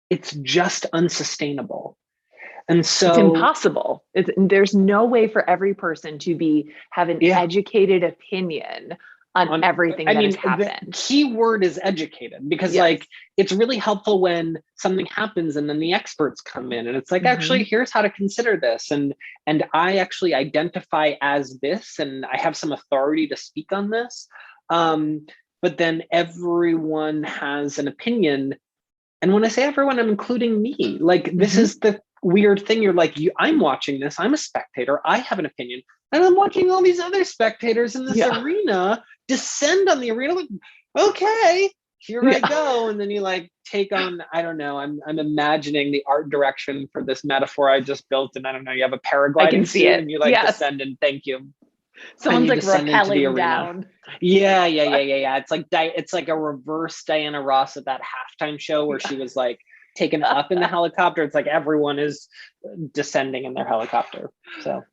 [SPEAKER 2] it's just unsustainable. And so
[SPEAKER 3] it's impossible. There's no way for every person to have an educated opinion on everything that has happened.
[SPEAKER 2] The key word is educated, because like, it's really helpful when something happens and then the experts come in and it's like, actually, here's how to consider this. And I actually identify as this, and I have some authority to speak on this. But then everyone has an opinion. And when I say everyone, I'm including me. Like, this is the weird thing. You're like, I'm watching this. I'm a spectator. I have an opinion. And I'm watching all these other spectators in this arena descend on the arena. Like, okay, here I go. And then you like take on, I don't know, I'm imagining the art direction for this metaphor I just built. And I don't know, you have a paragliding suit and you like descend and thank you.
[SPEAKER 3] Someone's like rappelling down.
[SPEAKER 2] Yeah. It's like a reverse Diana Ross at that halftime show where she was like taken up in the helicopter. It's like everyone is descending in their helicopter. So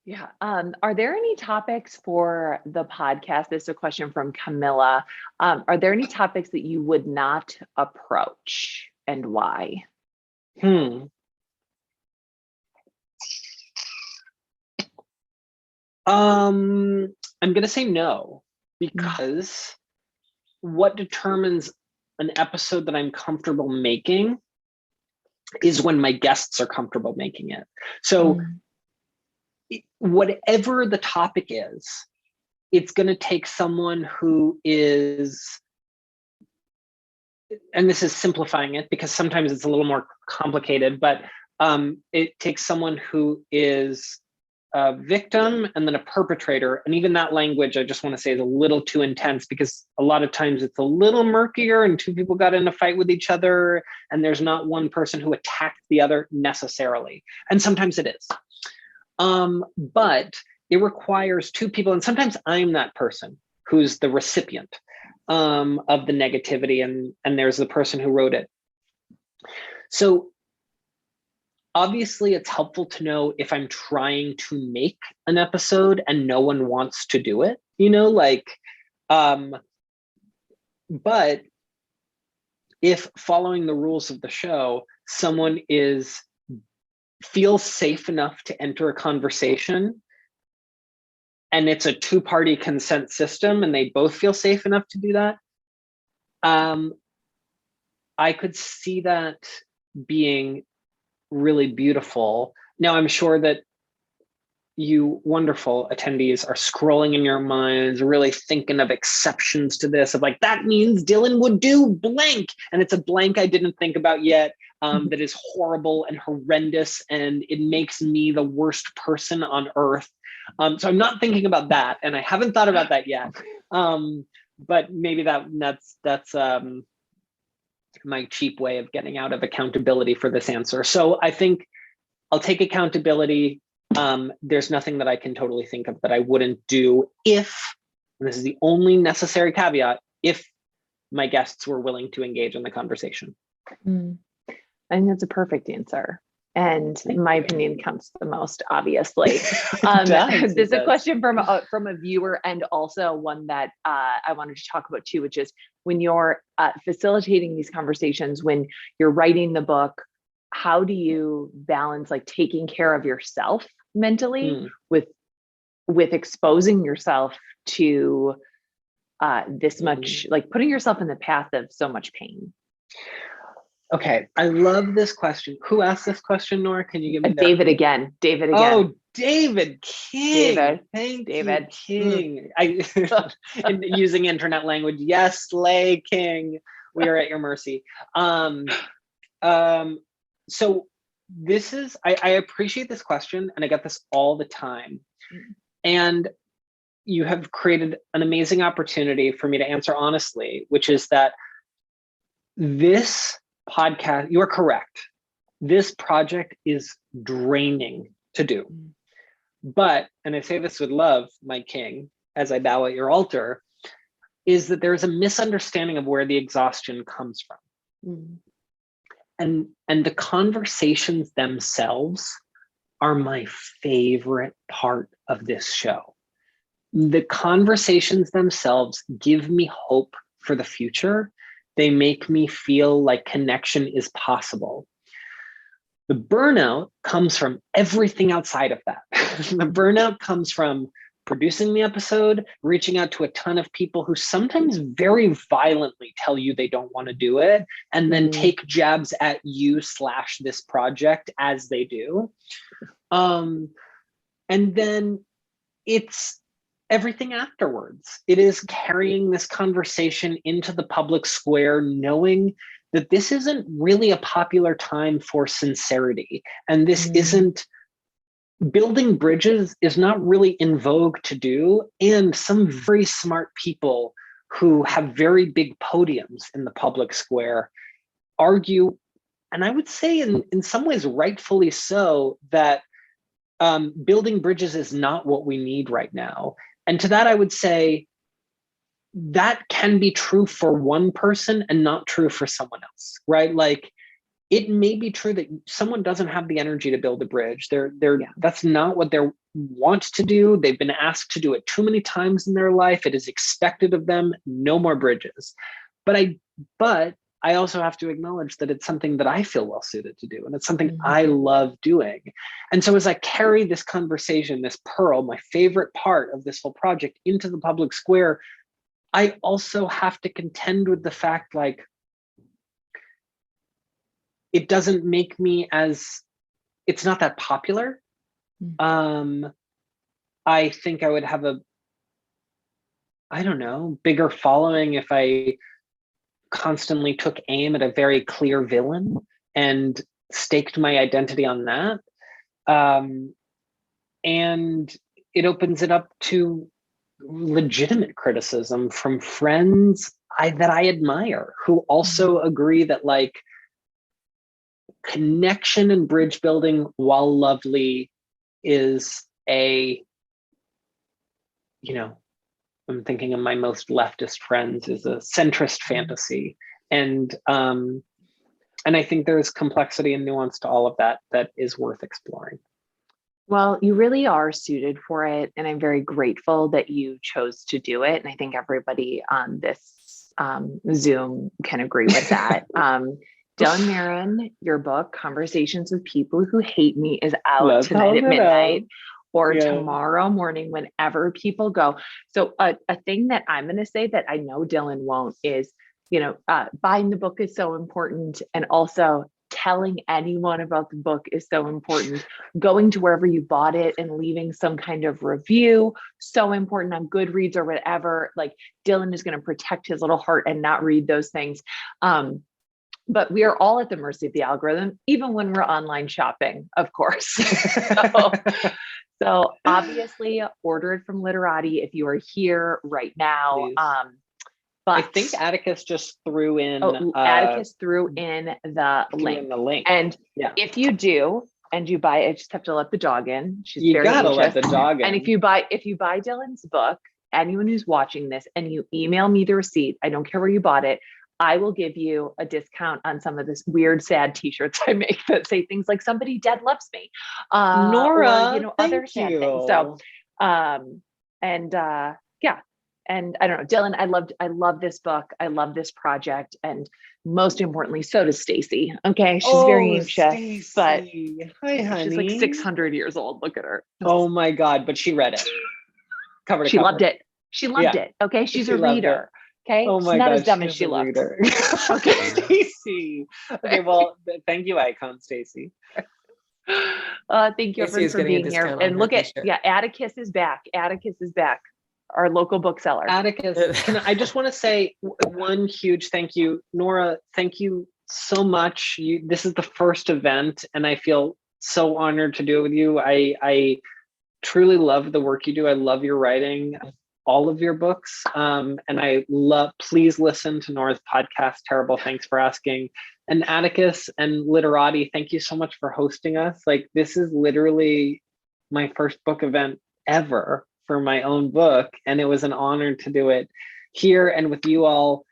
[SPEAKER 3] yeah. Are there any topics for the podcast? This is a question from Camilla. Are there any topics that you would not approach, and why?
[SPEAKER 2] I'm going to say no, because what determines an episode that I'm comfortable making is when my guests are comfortable making it. So whatever the topic is, it's going to take someone who is, and this is simplifying it because sometimes it's a little more complicated, but it takes someone who is a victim and then a perpetrator. And even that language, I just want to say, is a little too intense, because a lot of times it's a little murkier and two people got in a fight with each other and there's not one person who attacked the other necessarily. And sometimes it is. But it requires two people. And sometimes I'm that person who's the recipient of the negativity, and there's the person who wrote it. So obviously, it's helpful to know if I'm trying to make an episode and no one wants to do it, but if following the rules of the show, someone feels safe enough to enter a conversation, and it's a two-party consent system and they both feel safe enough to do that, I could see that being really beautiful. Now, I'm sure that you wonderful attendees are scrolling in your minds, really thinking of exceptions to this, of like, that means Dylan would do blank. And it's a blank I didn't think about yet, that is horrible and horrendous, and it makes me the worst person on earth. So I'm not thinking about that, and I haven't thought about that yet. But maybe that's my cheap way of getting out of accountability for this answer. So I think I'll take accountability. There's nothing that I can totally think of that I wouldn't do if, and this is the only necessary caveat, if my guests were willing to engage in the conversation.
[SPEAKER 3] I think that's a perfect answer. And my opinion counts the most, obviously. This is a question from a viewer, and also one that I wanted to talk about too, which is when you're facilitating these conversations, when you're writing the book, how do you balance like taking care of yourself mentally with exposing yourself to this much, like putting yourself in the path of so much pain?
[SPEAKER 2] Okay, I love this question. Who asked this question, Nora? Can you give me that?
[SPEAKER 3] David again.
[SPEAKER 2] Oh, David King.
[SPEAKER 3] David.
[SPEAKER 2] David King. And using internet language. Yes, Slay King. We are at your mercy. So this is, I appreciate this question, and I get this all the time. And you have created an amazing opportunity for me to answer honestly, which is that this podcast, you are correct. This project is draining to do. But, and I say this with love, my king, as I bow at your altar, is that there's a misunderstanding of where the exhaustion comes from. And the conversations themselves are my favorite part of this show. The conversations themselves give me hope for the future. They make me feel like connection is possible. The burnout comes from everything outside of that. The burnout comes from producing the episode, reaching out to a ton of people who sometimes very violently tell you they don't want to do it, and then take jabs at you / this project as they do. And then it's everything afterwards. It is carrying this conversation into the public square, knowing that this isn't really a popular time for sincerity. And this isn't, building bridges is not really in vogue to do. And some very smart people who have very big podiums in the public square argue, and I would say in some ways rightfully so, that building bridges is not what we need right now. And to that, I would say that can be true for one person and not true for someone else, right? Like, it may be true that someone doesn't have the energy to build a bridge. That's not what they want to do. They've been asked to do it too many times in their life. It is expected of them. No more bridges. But I also have to acknowledge that it's something that I feel well suited to do. And it's something I love doing. And so as I carry this conversation, this pearl, my favorite part of this whole project, into the public square, I also have to contend with the fact, like, it doesn't make me it's not that popular. I think I would have bigger following if I constantly took aim at a very clear villain and staked my identity on that. And it opens it up to legitimate criticism from friends that I admire, who also agree that, like, connection and bridge building, while lovely, is I'm thinking of my most leftist friends, is a centrist fantasy. And I think there's complexity and nuance to all of that is worth exploring.
[SPEAKER 3] Well, you really are suited for it. And I'm very grateful that you chose to do it. And I think everybody on this Zoom can agree with that. Dylan Marron, your book, Conversations with People Who Hate Me, is out tonight at midnight. or tomorrow morning, whenever people go. So a thing that I'm going to say that I know Dylan won't is, buying the book is so important. And also telling anyone about the book is so important. Going to wherever you bought it and leaving some kind of review, so important on Goodreads or whatever. Like Dylan is going to protect his little heart and not read those things. But we are all at the mercy of the algorithm, even when we're online shopping, of course. So obviously order it from Literati if you are here right now. But
[SPEAKER 2] I think Atticus just threw in.
[SPEAKER 3] Atticus threw in the link. And if you do, and you buy it, just have to let the dog in. She's very anxious.
[SPEAKER 2] Let the dog in.
[SPEAKER 3] And if you buy Dylan's book, anyone who's watching this, and you email me the receipt, I don't care where you bought it, I will give you a discount on some of this weird, sad t-shirts I make that say things like "somebody dead loves me,"
[SPEAKER 2] Nora,
[SPEAKER 3] or, other sad things. So, and I don't know, Dylan, I love this book. I love this project. And most importantly, so does Stacy. Okay. She's very anxious,
[SPEAKER 2] Stacey.
[SPEAKER 3] but
[SPEAKER 2] hi, honey.
[SPEAKER 3] She's like 600 years old. Look at her.
[SPEAKER 2] Oh my God. But she read it. Cover to
[SPEAKER 3] she
[SPEAKER 2] cover.
[SPEAKER 3] loved it. She loved it. Okay. She's a reader. Okay.
[SPEAKER 2] Oh my
[SPEAKER 3] She's not
[SPEAKER 2] God,
[SPEAKER 3] as dumb as she looks.
[SPEAKER 2] Okay, Stacy. Okay. Well, thank you, icon Stacy.
[SPEAKER 3] Thank you everyone for being here. And look at, Atticus is back. Atticus is back. Our local bookseller.
[SPEAKER 2] Atticus, I just want to say one huge thank you. Nora, thank you so much. This is the first event and I feel so honored to do it with you. I truly love the work you do. I love your writing, all of your books. And please listen to Nora's podcast, Terrible Thanks for Asking. And Atticus and Literati, thank you so much for hosting us. Like, this is literally my first book event ever for my own book, and it was an honor to do it here and with you all.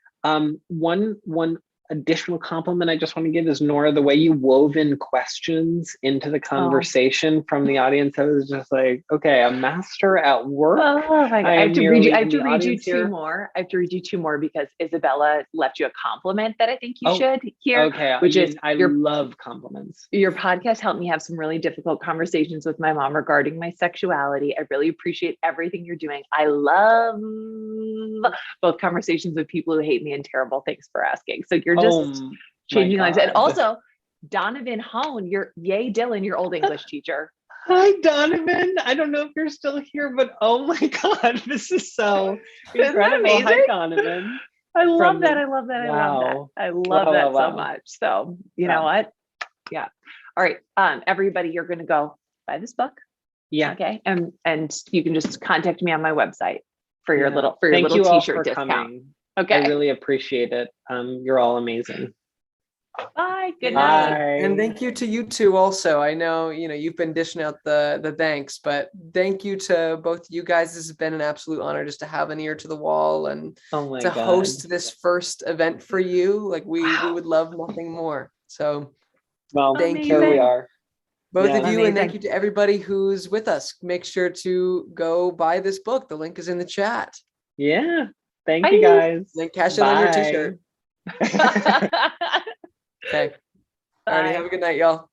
[SPEAKER 2] One additional compliment I just want to give is, Nora, the way you wove in questions into the conversation from the audience. I was just like, okay, a master at work.
[SPEAKER 3] Oh my God. I have to read you two more. I have to read you two more because Isabella left you a compliment that I think you should hear.
[SPEAKER 2] Okay, I love compliments.
[SPEAKER 3] Your podcast helped me have some really difficult conversations with my mom regarding my sexuality. I really appreciate everything you're doing. I love both conversations with people who hate me and Terrible Thanks for Asking. So you're just changing lives. And also Donovan Hone, Dylan, your old English teacher.
[SPEAKER 2] Hi, Donovan. I don't know if you're still here, but oh my God, this is so incredible.
[SPEAKER 3] Isn't that amazing?
[SPEAKER 2] Hi, Donovan.
[SPEAKER 3] I love that. I love that so much. So you know what? Yeah. All right. Everybody, you're going to go buy this book.
[SPEAKER 2] Yeah.
[SPEAKER 3] Okay. And you can just contact me on my website for your little
[SPEAKER 2] Thank you
[SPEAKER 3] t-shirt
[SPEAKER 2] all for
[SPEAKER 3] discount.
[SPEAKER 2] Coming.
[SPEAKER 3] Okay.
[SPEAKER 2] I really appreciate it. You're all amazing.
[SPEAKER 3] Bye. Good night.
[SPEAKER 2] Bye.
[SPEAKER 1] And thank you to you two also. I know, you've been dishing out the thanks, but thank you to both you guys. This has been an absolute honor just to have an ear to the wall and to host this first event for you. Like we would love nothing more. So
[SPEAKER 2] thank you. Here we are.
[SPEAKER 1] Both of you. Amazing. And thank you to everybody who's with us. Make sure to go buy this book. The link is in the chat.
[SPEAKER 2] Yeah. Thank you guys.
[SPEAKER 1] Then cash it on your t-shirt. Okay. All right. Have a good night, y'all.